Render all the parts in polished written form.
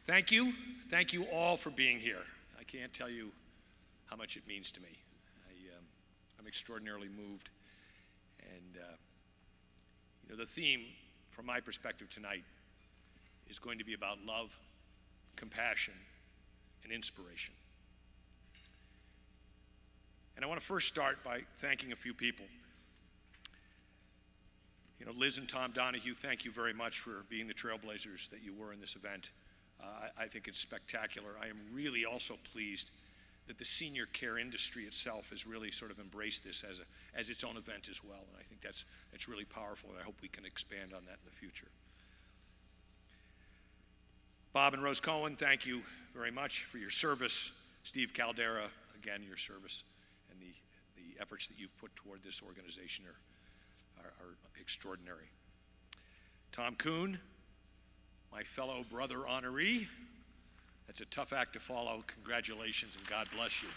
Thank you. Thank you all for being here. I can't tell you how much it means to me. I'm extraordinarily moved. And, the theme, from my perspective tonight, is going to be about love, compassion, and inspiration. And I want to first start by thanking a few people. Liz and Tom Donahue, thank you very much for being the trailblazers that you were in this event. I think it's spectacular. I am really also pleased that the senior care industry itself has really sort of embraced this as its own event as well. And I think that's really powerful, and I hope we can expand on that in the future. Bob and Rose Cohen, thank you very much for your service. Steve Caldera, again, your service and the efforts that you've put toward this organization are extraordinary. Tom Kuhn, my fellow brother Honoree. That's a tough act to follow. Congratulations and God bless you.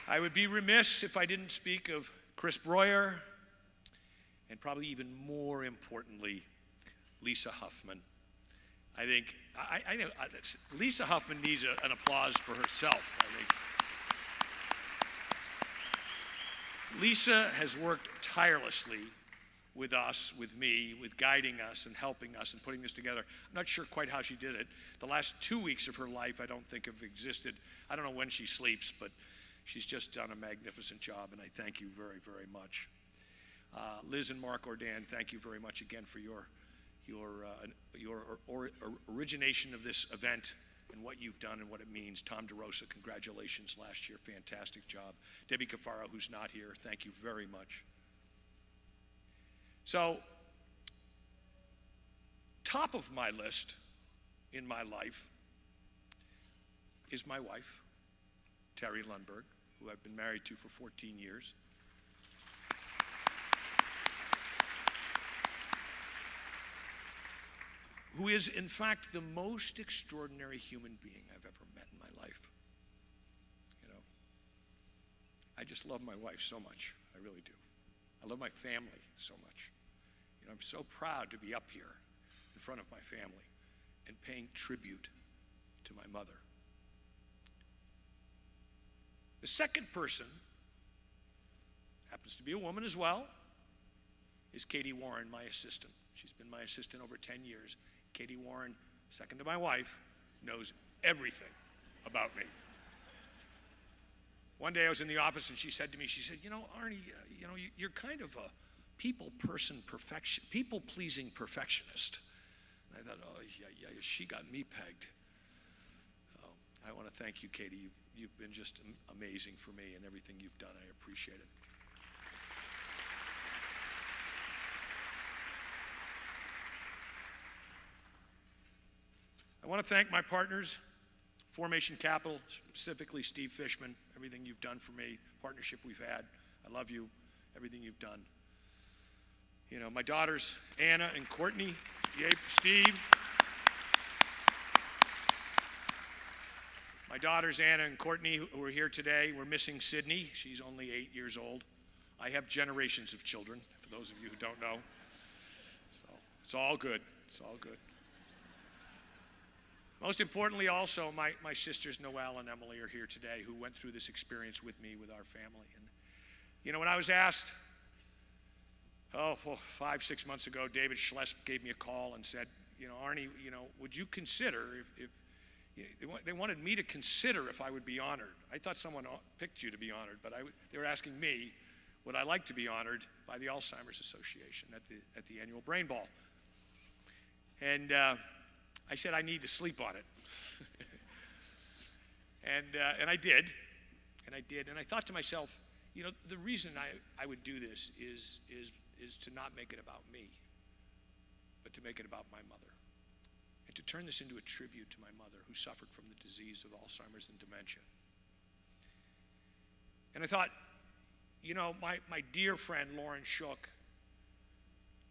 I would be remiss if I didn't speak of Chris Breuer, and probably even more importantly, Lisa Huffman. I know Lisa Huffman needs an applause for herself, I think. Lisa has worked tirelessly with us, with me, with guiding us and helping us and putting this together. I'm not sure quite how she did it. The last 2 weeks of her life I don't think have existed. I don't know when she sleeps, but she's just done a magnificent job, and I thank you very, very much. Liz and Mark Ordan, thank you very much again for your origination of this event and what you've done and what it means. Tom DeRosa, congratulations last year, fantastic job. Debbie Cafaro, who's not here, thank you very much. So, top of my list in my life is my wife, Terry Lundberg, who I've been married to for 14 years. Who is, in fact, the most extraordinary human being I've ever met in my life. I just love my wife so much. I really do. I love my family so much. I'm so proud to be up here in front of my family and paying tribute to my mother. The second person, happens to be a woman as well, is Katie Warren, my assistant. She's been my assistant over 10 years. Katie Warren, second to my wife, knows everything about me. One day I was in the office and she said to me, Arnie, you're kind of a people-pleasing perfectionist. And I thought, oh, yeah, she got me pegged. So I want to thank you, Katie. You've been just amazing for me and everything you've done. I appreciate it. I want to thank my partners, Formation Capital, specifically Steve Fishman, everything you've done for me, partnership we've had. I love you, everything you've done. My daughters, Anna and Courtney, Steve. My daughters, Anna and Courtney, who are here today. We're missing Sydney. She's only 8 years old. I have generations of children, for those of you who don't know. So it's all good. It's all good. Most importantly, also, my sisters, Noelle and Emily, are here today, who went through this experience with me, with our family. And, when I was asked, 5-6 months ago, David Schlesp gave me a call and said, Arnie, would you consider, if they wanted me to consider if I would be honored. I thought someone picked you to be honored, but they were asking me, would I like to be honored by the Alzheimer's Association at the annual Brain Ball? And I said I need to sleep on it. And I did. And I thought to myself, the reason I would do this is to not make it about me, but to make it about my mother. And to turn this into a tribute to my mother, who suffered from the disease of Alzheimer's and dementia. And I thought, my dear friend Lauren Shook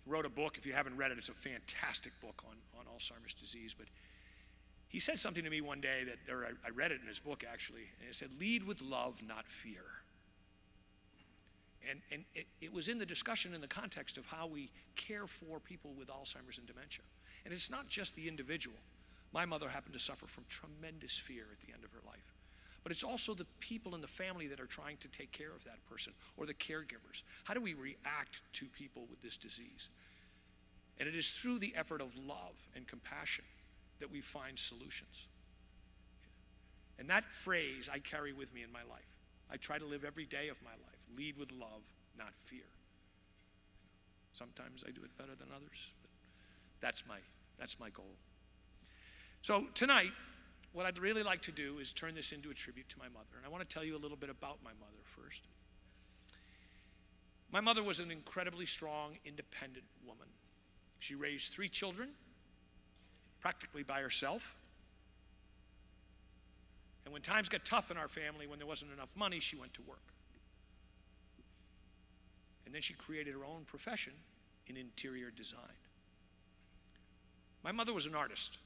wrote a book. If you haven't read it, it's a fantastic book on Alzheimer's disease. But he said something to me one day I read it in his book actually, and it said, lead with love, not fear. And it was in the discussion in the context of how we care for people with Alzheimer's and dementia. And it's not just the individual. My mother happened to suffer from tremendous fear at the end of her life. But it's also the people in the family that are trying to take care of that person, or the caregivers. How do we react to people with this disease? And it is through the effort of love and compassion that we find solutions. And that phrase I carry with me in my life. I try to live every day of my life. Lead with love, not fear. Sometimes I do it better than others, but that's my goal. So tonight, what I'd really like to do is turn this into a tribute to my mother. And I want to tell you a little bit about my mother first. My mother was an incredibly strong, independent woman. She raised 3 children, practically by herself. And when times got tough in our family, when there wasn't enough money, she went to work. And then she created her own profession in interior design. My mother was an artist.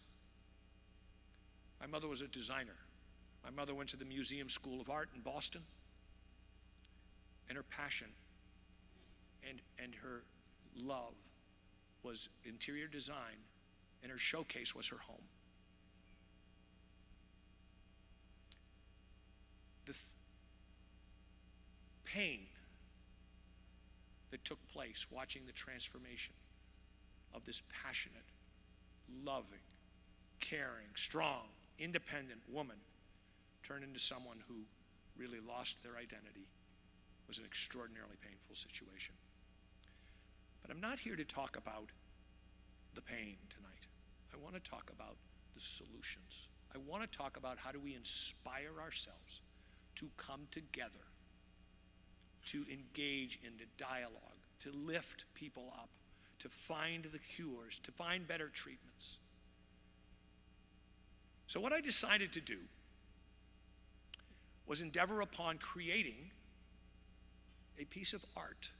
My mother was a designer. My mother went to the Museum School of Art in Boston. And her passion and her love was interior design, and her showcase was her home. The pain that took place watching the transformation of this passionate, loving, caring, strong, independent woman turn into someone who really lost their identity was an extraordinarily painful situation. But I'm not here to talk about the pain tonight. I want to talk about the solutions. I want to talk about how do we inspire ourselves to come together, to engage in the dialogue, to lift people up, to find the cures, to find better treatments. So what I decided to do was endeavor upon creating a piece of art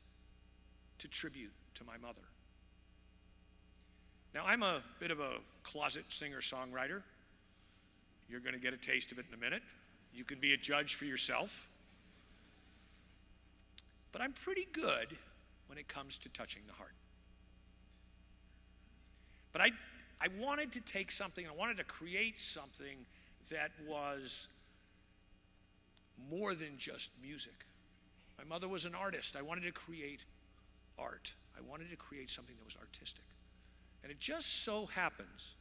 to tribute to my mother. Now, I'm a bit of a closet singer-songwriter. You're going to get a taste of it in a minute. You can be a judge for yourself. But I'm pretty good when it comes to touching the heart. But I wanted to take something, I wanted to create something that was more than just music. My mother was an artist. I wanted to create art. I wanted to create something that was artistic. And it just so happens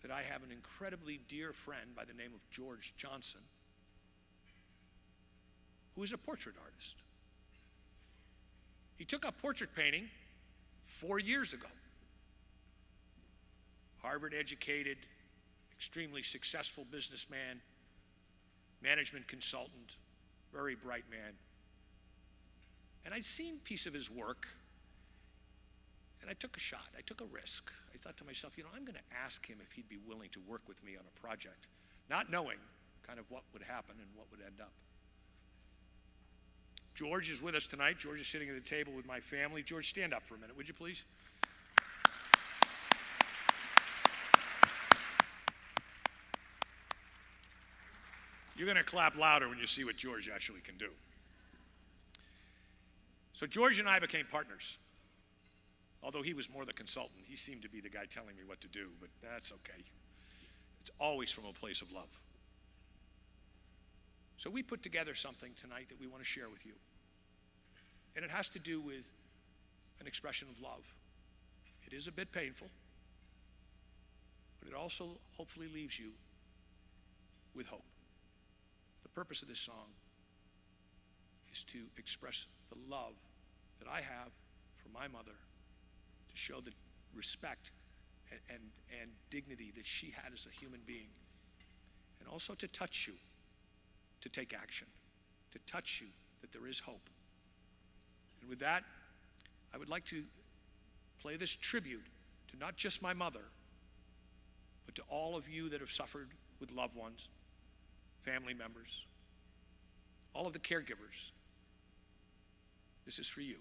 that I have an incredibly dear friend by the name of George Johnson, who is a portrait artist. He took up portrait painting 4 years ago. Harvard-educated, extremely successful businessman, management consultant, very bright man. And I'd seen a piece of his work, and I took a shot. I took a risk. I thought to myself, I'm going to ask him if he'd be willing to work with me on a project, not knowing kind of what would happen and what would end up. George is with us tonight. George is sitting at the table with my family. George, stand up for a minute, would you please? You're going to clap louder when you see what George actually can do. So George and I became partners. Although he was more the consultant, he seemed to be the guy telling me what to do, but that's okay. It's always from a place of love. So we put together something tonight that we want to share with you. And it has to do with an expression of love. It is a bit painful, but it also hopefully leaves you with hope. The purpose of this song is to express the love that I have for my mother, to show the respect and dignity that she had as a human being, and also to touch you, to take action, to touch you that there is hope. And with that, I would like to play this tribute to not just my mother, but to all of you that have suffered with loved ones, family members, all of the caregivers. This is for you.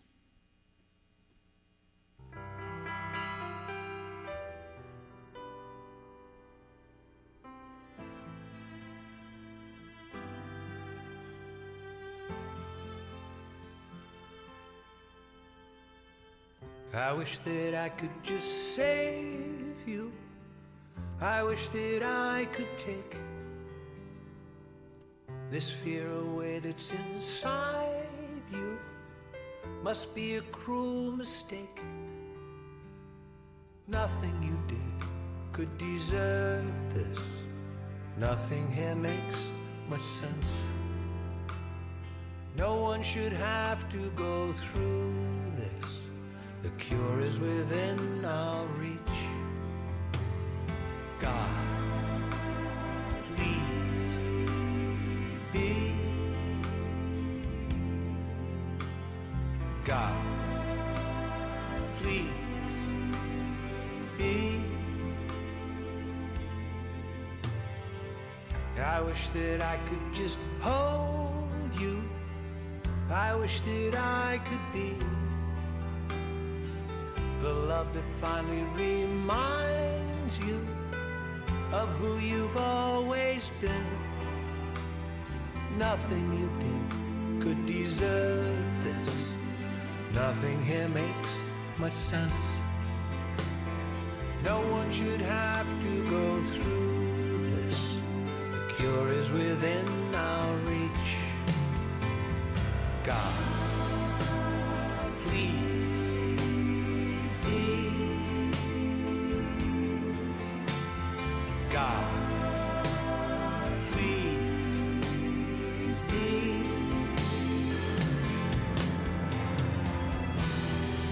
I wish that I could just save you. I wish that I could take this fear away that's inside you. Must be a cruel mistake. Nothing you did could deserve this. Nothing here makes much sense. No one should have to go through this. The cure is within our reach. God, please be. God, please be. I wish that I could just hold you. I wish that I could be the love that finally reminds you of who you've always been. Nothing you did could deserve this. Nothing here makes much sense. No one should have to go through this. The cure is within our reach. God, please be. God, please be.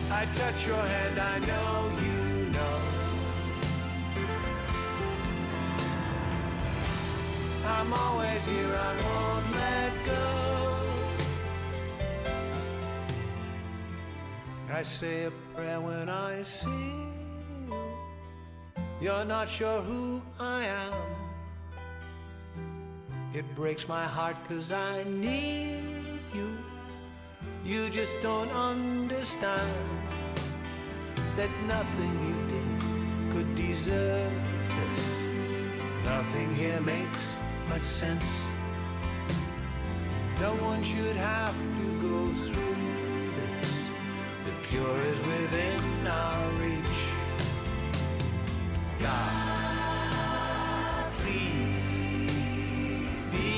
I touch your hand, I know you know. I'm always here, I won't let go. I say a prayer when I see you. You're not sure who I am. It breaks my heart 'cause I need you. You just don't understand that nothing you did could deserve this. Nothing here makes much sense. No one should have to go through this. The cure is within our reach. God, please be.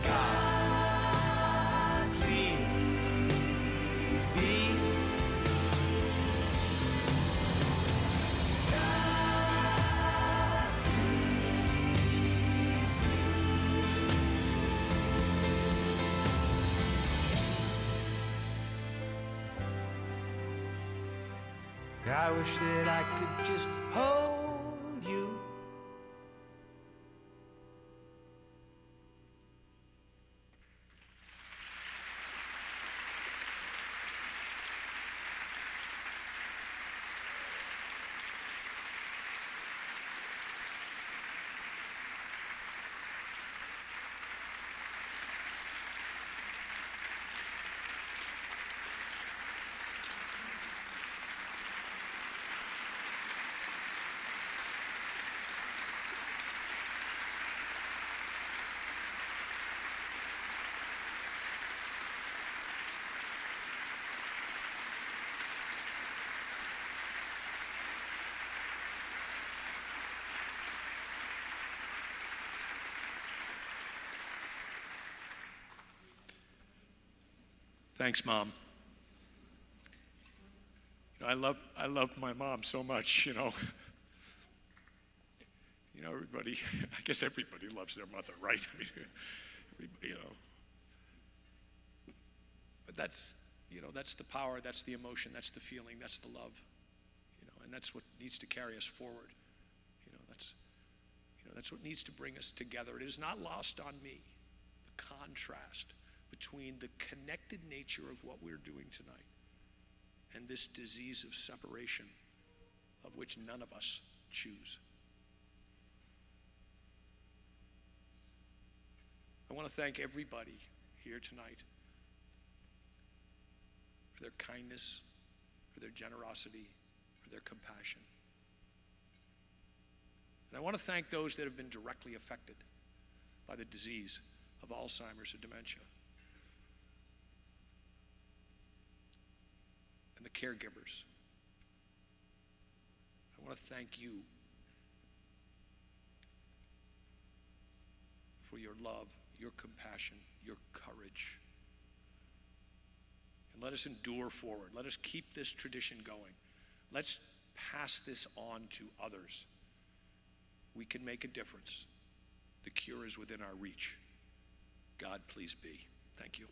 God, please be. God, please be. I wish that I could just hold you. Thanks, Mom. You know, I love my mom so much, you know. You know, everybody, I guess everybody loves their mother, right? I mean, you know. But that's, you know, that's the power, that's the emotion, that's the feeling, that's the love, you know, and that's what needs to carry us forward. That's what needs to bring us together. It is not lost on me, the contrast between the connected nature of what we're doing tonight and this disease of separation of which none of us choose. I want to thank everybody here tonight for their kindness, for their generosity, for their compassion. And I want to thank those that have been directly affected by the disease of Alzheimer's or dementia. caregivers. I want to thank you for your love, your compassion, your courage. And let us endure forward. Let us keep this tradition going. Let's pass this on to others. We can make a difference. The cure is within our reach. God, please be. Thank you.